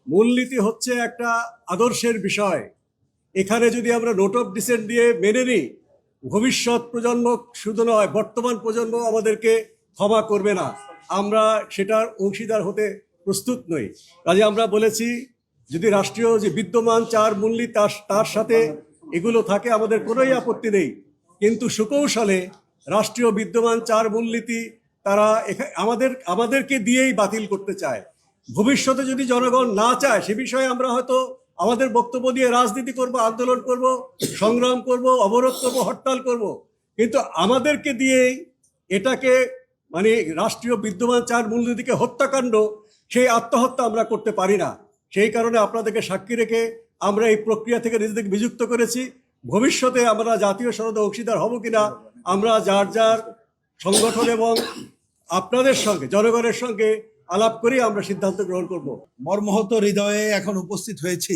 মূলনীতি হচ্ছে একটা আদর্শের বিষয়। এখানে যদি আমরা নোট অফ ডিসেন্ট দিয়ে মেনে নিই, ভবিষ্যৎ প্রজন্ম শুধু নয়, বর্তমান প্রজন্ম আমাদেরকে ক্ষমা করবে না। আমরা সেটার অংশীদার হতে প্রস্তুত নই। কাজে আমরা বলেছি, যদি রাষ্ট্রীয় যে বিদ্যমান চার মূলনীতি তার সাথে এগুলো থাকে, আমাদের কোনোই আপত্তি নেই। কিন্তু সুকৌশলে রাষ্ট্রীয় বিদ্যমান চার মূলনীতি তারা আমাদেরকে দিয়েই বাতিল করতে চায়। ভবিষ্যতে যদি জনগণ না চায়, সে বিষয়ে আমরা হয়তো আমাদের বক্তব্য দিয়ে রাজনীতি করব, আন্দোলন করব, সংগ্রাম করব, অবরোধ করব, হরতাল করব, কিন্তু আমাদেরকে দিয়েই এটাকে মানে রাষ্ট্রীয় বিদ্যমান চার মূলনীতিকে হত্যাকাণ্ড, সেই আত্মহত্যা আমরা করতে পারি না। সেই কারণে আপনাদেরকে সাক্ষী রেখে আমরা এই প্রক্রিয়া থেকে নিজেদেরকে বিযুক্ত করেছি। ভবিষ্যতে আমরা জাতীয় সনদে অংশীদার হব কিনা, আমরা যার যার সংগঠন এবং আপনাদের সঙ্গে, জনগণের সঙ্গে আলাপ করে আমরা সিদ্ধান্ত গ্রহণ করব। মর্মহত হৃদয়ে এখন উপস্থিত হয়েছি।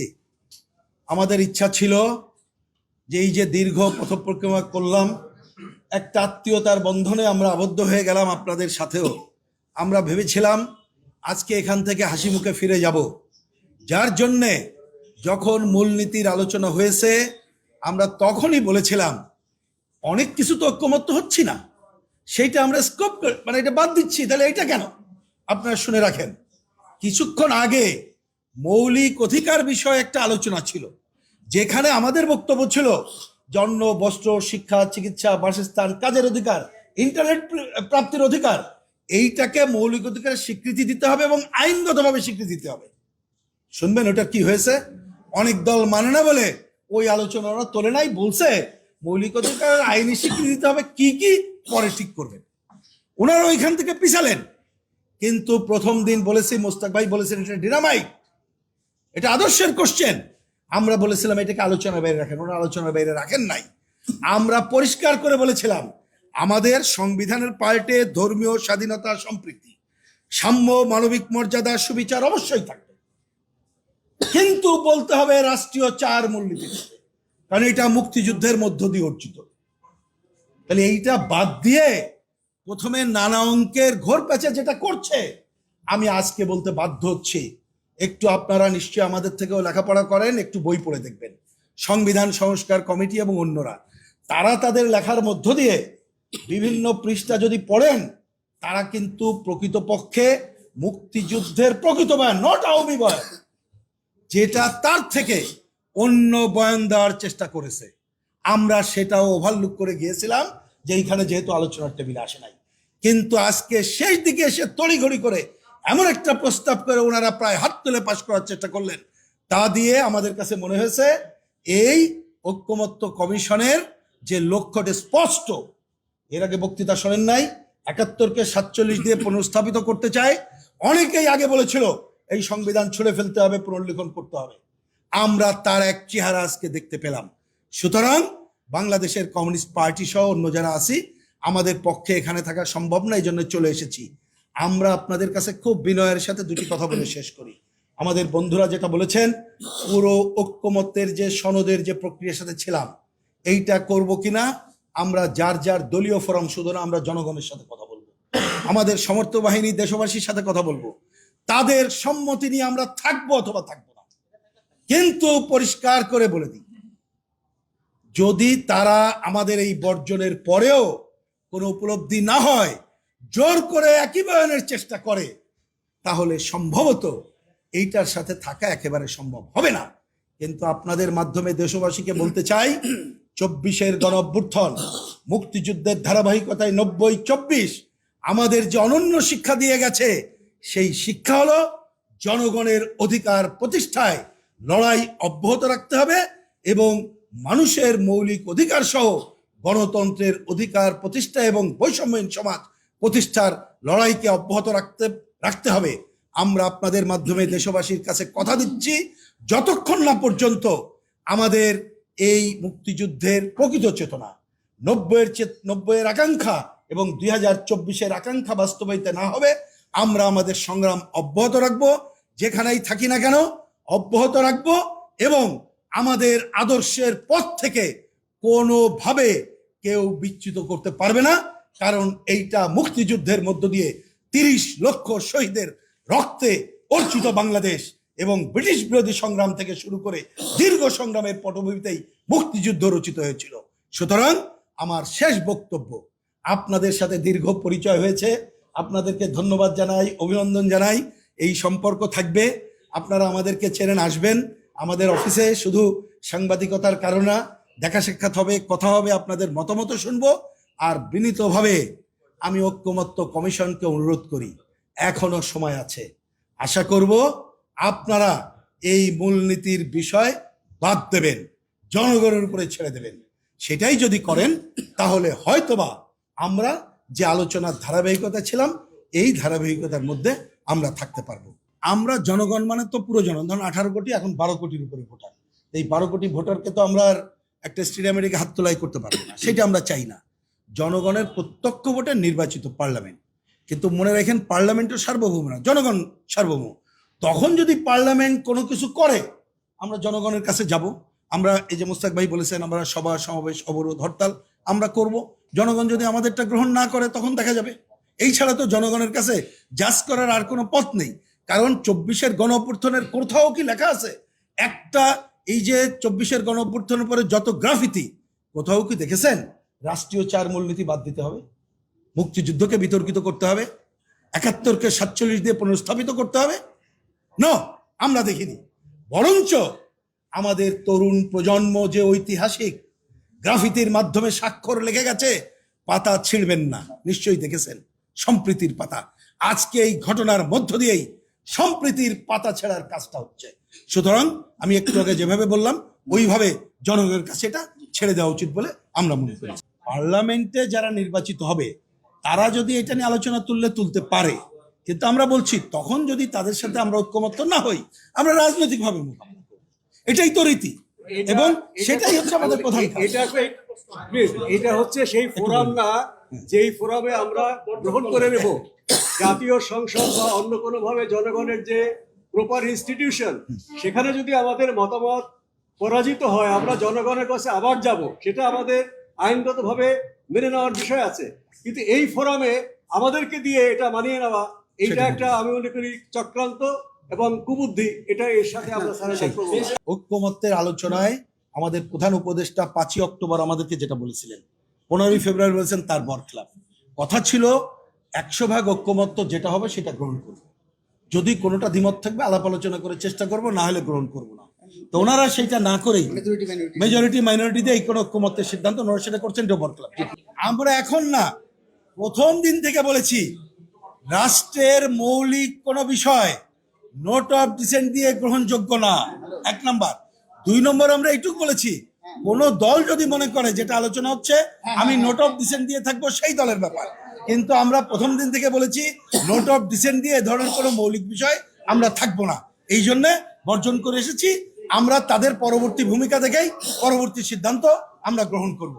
আমাদের ইচ্ছা ছিল যে এই যে দীর্ঘ পথ পরিক্রমা করলাম, একটা আত্মীয়তার বন্ধনে আমরা আবদ্ধ হয়ে গেলাম আপনাদের সাথেও। আমরা ভেবেছিলাম আজকে এখান থেকে হাসি মুখে ফিরে যাব, যার জন্যে যখন মূলনীতির আলোচনা হয়েছে আমরা তখনই বলেছিলাম অনেক কিছু তো ঐক্যমত্য হচ্ছি না, সেইটা আমরা স্কোপ মানে এটা বাদ দিচ্ছি, তাহলে এটা কেন? আপনারা শুনে রাখেন, কিছুক্ষণ আগে মৌলিক অধিকার বিষয়ে একটা আলোচনা ছিল, যেখানে আমাদের বক্তব্য ছিল জন্ম, বস্ত্র, শিক্ষা, চিকিৎসা, বাসস্থান, কাজের অধিকার, ইন্টারনেট প্রাপ্তির অধিকার, এইটাকে মৌলিক অধিকারের স্বীকৃতি দিতে হবে এবং আইনগতভাবে স্বীকৃতি দিতে হবে। শুনবেন ওটা কি হয়েছে? অনেক দল মানে না বলে ওই আলোচনা ওরা তোলে নাই, বলছে মৌলিক অধিকারের আইনি স্বীকৃতি দিতে হবে, কি কি পরে ঠিক করবেন। ওনারা ওইখান থেকে পিছালেন। কিন্তু প্রথম দিন বলেছি, মোস্তাক ভাই বলেছেন এটা ডিনামাইট, এটা আদর্শের কোশ্চেন। আমরা বলেছিলাম এটাকে আলোচনার বাইরে রাখেন, ওনারা আলোচনার বাইরে রাখেন নাই। আমরা পরিষ্কার করে বলেছিলাম আমাদের সংবিধানের পাল্টে ধর্মীয় স্বাধীনতা, সম্প্রীতি, সাম্য, মানবিক মর্যাদা, সুবিচার অবশ্যই থাকবে, কিন্তু বলতে হবে রাষ্ট্রীয় চার মূলনীতি, কারণ এটা মুক্তিযুদ্ধের মধ্য দিয়ে অর্জিত। তাহলে এইটা বাদ দিয়ে প্রথমে নানা অঙ্কের ঘোর প্যাঁচে যেটা করছে, আমি আজকে বলতে বাধ্য হচ্ছি, একটু আপনারা নিশ্চয়ই আমাদের থেকেও লেখাপড়া করেন, একটু বই পড়ে দেখবেন। সংবিধান সংস্কার কমিটি এবং অন্যরা তারা তাদের লেখার মধ্য দিয়ে বিভিন্ন পৃষ্ঠা যদি পড়েন, তারা কিন্তু প্রকৃতপক্ষে মুক্তিযুদ্ধের প্রকৃত বয়ান, নট আওয়ামী বয়ান, যেটা তার থেকে অন্য বয়ান দেওয়ার চেষ্টা করেছে। আমরা সেটাও ওভারলুক করে গিয়েছিলাম যে এইখানে যেহেতু আলোচনার টেবিলে আসে নাই, কিন্তু আজকে শেষ দিকে এসে তড়িঘড়ি করে এমন একটা প্রস্তাব করে ওনারা প্রায় হাত তুলে পাশ করার চেষ্টা করলেন। তা দিয়ে আমাদের কাছে মনে হয়েছে এই ঐক্যমত্য কমিশনের যে লক্ষ্যটি স্পষ্ট। এর আগে বক্তৃতা শোনেন নাই, ৭১কে ৪৭ দিয়ে পুনর্স্থাপিত করতে চায়। অনেকেই আগে বলেছিল এই সংবিধান ছুঁড়ে ফেলতে হবে, পুনর্লিখন করতে হবে। আমরা তার এক চেহারা আজকে দেখতে পেলাম। সুতরাং বাংলাদেশের কমিউনিস্ট পার্টি সহ অন্য যারা আছি, আমাদের পক্ষে এখানে থাকা সম্ভব না, এই জন্য চলে এসেছি। আমরা আপনাদের কাছে খুব বিনয়ের সাথে দুটি কথা বলে শেষ করি। আমাদের বন্ধুরা যেটা বলেছেন, পুরো ঐক্যমত্যের যে সনদের যে প্রক্রিয়ার সাথে ছিলাম, এইটা করব কিনা আমরা যার যার দলীয় ফোরাম, শুধু না, আমরা জনগণের সাথে কথা বলবো, আমাদের সমর্থক বাহিনী, দেশবাসীর সাথে কথা বলবো, তাদের সম্মতি নিয়ে আমরা থাকবো অথবা থাকবো না। কিন্তু পরিষ্কার করে বলে দিই, যদি তারা আমাদের এই বর্জনের পরেও কোনো উপলব্ধি না হয়, জোর করে একই বয়ানের চেষ্টা করে, তাহলে সম্ভবত এইটার সাথে থাকা একেবারে সম্ভব হবে না। কিন্তু আপনাদের মাধ্যমে দেশবাসীকে বলতে চাই, ২৪-এর গণঅভ্যুত্থান, মুক্তিযুদ্ধের ধারাবাহিকতায় ৯০-২৪ আমাদের যে অনন্য শিক্ষা দিয়ে গেছে, সেই শিক্ষা হলো জনগণের অধিকার প্রতিষ্ঠায় লড়াই অব্যাহত রাখতে হবে এবং মানুষের মৌলিক অধিকার সহ গণতন্ত্রের অধিকার প্রতিষ্ঠা এবং বৈষম্যহীন সমাজ প্রতিষ্ঠার লড়াইকে অব্যাহত রাখতে হবে। আমরা আপনাদের মাধ্যমে দেশবাসীর কাছে কথা দিচ্ছি, যতক্ষণ না পর্যন্ত আমাদের এই মুক্তিযুদ্ধের প্রকৃত চেতনা, ৯০-এর আকাঙ্ক্ষা এবং ২০২৪-এর আকাঙ্ক্ষা বাস্তবায়িত না হবে, আমরা আমাদের সংগ্রাম অব্যাহত রাখবো, যেখানেই থাকি না কেন অব্যাহত রাখবো। এবং আমাদের আদর্শের পথ থেকে কোনোভাবে কেউ বিচ্যুত করতে পারবে না, কারণ এইটা মুক্তিযুদ্ধের মধ্য দিয়ে ৩০ লক্ষ শহীদের রক্তে অর্জিত বাংলাদেশ। এবং ব্রিটিশ বিরোধী সংগ্রাম থেকে শুরু করে দীর্ঘ সংগ্রামের পটভূমিতেই মুক্তিযুদ্ধ রচিত হয়েছিল। সুতরাং আমার শেষ বক্তব্য, আপনাদের সাথে দীর্ঘ পরিচয় হয়েছে, আপনাদেরকে ধন্যবাদ জানাই, অভিনন্দন জানাই। এই সম্পর্ক থাকবে, আপনারা আমাদেরকে চেনেন, আসবেন আমাদের অফিসে, শুধু সাংবাদিকতার কারণে দেখা সাক্ষাৎ হবে, কথা হবে, আপনাদের মতামত শুনবো। আর বিনীতভাবে আমি ঐক্যমত্য কমিশনকে অনুরোধ করি, এখনো সময় আছে, আশা করব আপনারা এই মূলনীতির বিষয় বাদ দেবেন, জনগণের উপরে ছেড়ে দেবেন। সেটাই যদি করেন তাহলে হয়তোবা আমরা যে আলোচনার ধারাবাহিকতা ছিলাম এই ধারাবাহিকতার মধ্যে আমরা থাকতে পারবো। আমরা জনগণ মানে তো পুরো জনগণ, ধরুন 18 কোটি, এখন 12 কোটির উপরে ভোটার। এই 12 কোটি ভোটারকে তো আমরা আর একটা স্টেডিয়ামে রেখে হাত তোলাই করতে পারবো না, সেটা আমরা চাই না। জনগণের প্রত্যক্ষ ভোটে নির্বাচিত পার্লামেন্ট, কিন্তু মনে রাখেন পার্লামেন্টও সার্বভৌম না, জনগণ সার্বভৌম। তখন যদি পার্লামেন্ট কোনো কিছু করে আমরা জনগণের কাছে যাব। আমরা এই যে মুস্তাক ভাই বলেছেন আমরা সভা সমাবেশ অবরোধ হরতাল আমরা করব, জনগণ যদি আমাদেরটা গ্রহণ না করে তখন দেখা যাবে। এই ছাড়া তো জনগণের কাছে জাজ করার আর কোনো পথ নেই। কারণ 24-এর গণ অভ্যুত্থানের কোথাও কি লেখা আছে একটা, এই যে 24-এর গণ অভ্যুত্থানের পরে যত গ্রাফিতি, কোথাও কি দেখেছেন রাষ্ট্রীয় 4 মূলনীতি বাদ দিতে হবে, মুক্তিযুদ্ধকে বিতর্কিত করতে হবে, 71-কে 47 দিয়ে পুনর্স্থাপিত করতে হবে? না, আমরা দেখিনি। বরঞ্চ আমাদের তরুণ প্রজন্ম যে ঐতিহাসিক গ্রাফিতির মাধ্যমে স্বাক্ষর লেগে গেছে, পাতা ছিঁড়বেন না, নিশ্চয়ই দেখেছেন সম্প্রীতির পাতা। আজকে এই ঘটনার মধ্য দিয়েই সম্প্রীতির পাতা ছেঁড়ার কাজটা হচ্ছে। সুতরাং আমি একটু আগে যেভাবে বললাম ওইভাবে জনগণের কাছে এটা ছেড়ে দেওয়া উচিত বলে আমরা মনে করি। পার্লামেন্টে যারা নির্বাচিত হবে তারা যদি এটা নিয়ে আলোচনা তুলতে পারে, কিন্তু আমরা বলছি তখন যদি তাদের সাথে আমরা ঐক্যমত্য না হই আমরা রাজনৈতিকভাবে মোকাবিলা করব, এটাই তো রীতি এবং সেটাই হচ্ছে আমাদের প্রধান কাজ। এটা হচ্ছে সেই ফোরাম না যেই ফোরামে আমরা গ্রহণ করে নেব জাতীয় সংসদ বা অন্য কোনো ভাবে জনগণের যে প্রপার ইনস্টিটিউশন, সেখানে যদি আমাদের মতামত পরাজিত হয় আমরা জনগণের কাছে আবার যাব, সেটা আমাদের আইনগতভাবে মেনে নেওয়ার বিষয় আছে। কিন্তু এই ফোরামে আমাদেরকে দিয়ে এটা মানিয়ে নেওয়া, এইটা একটা আমি মনে করি চক্রান্ত এবং কুবুদ্ধি। এটা এর সাথে আমরা ঐক্যমত্যের আলোচনায় আমাদের প্রধান উপদেষ্টা 5ই অক্টোবর আমাদেরকে যেটা বলেছিলেন, 15ই ফেব্রুয়ারি বলেছেন তার বরখলাফ। কথা ছিল 100% ঐক্যমত্য যেটা হবে সেটা গ্রহণ করব, যদি কোনোটা দ্বিমত থাকবে আলাপ আলোচনা করে চেষ্টা করব, না হলে গ্রহণ করব না। তো ওনারা সেটা না করেই মেজরিটি মাইনরিটি দিয়ে এই কোনো ঐক্যমত্যের সিদ্ধান্ত ওনারা সেটা করছেন, এটা বরখলাফ। আমরা এখন না, প্রথম দিন থেকে বলেছি রাষ্ট্রের মৌলিক কোনো বিষয় নোট অফ ডিসেন্ট দিয়ে গ্রহণযোগ্য না, 1 নাম্বার। 2 নম্বর আমরা এইটুকু বলেছি কোন দল যদি মনে করে যেটা আলোচনা হচ্ছে আমি নোট অফ ডিসেন্ট দিয়ে থাকবো, সেই দলের ব্যাপার। কিন্তু আমরা প্রথম দিন থেকে বলেছি নোট অফ ডিসেন্ট দিয়ে এ ধরনের কোনো মৌলিক বিষয় আমরা থাকবো না, এই জন্য বর্জন করে এসেছি। আমরা তাদের পরবর্তী ভূমিকা দেখেই পরবর্তী সিদ্ধান্ত আমরা গ্রহণ করব।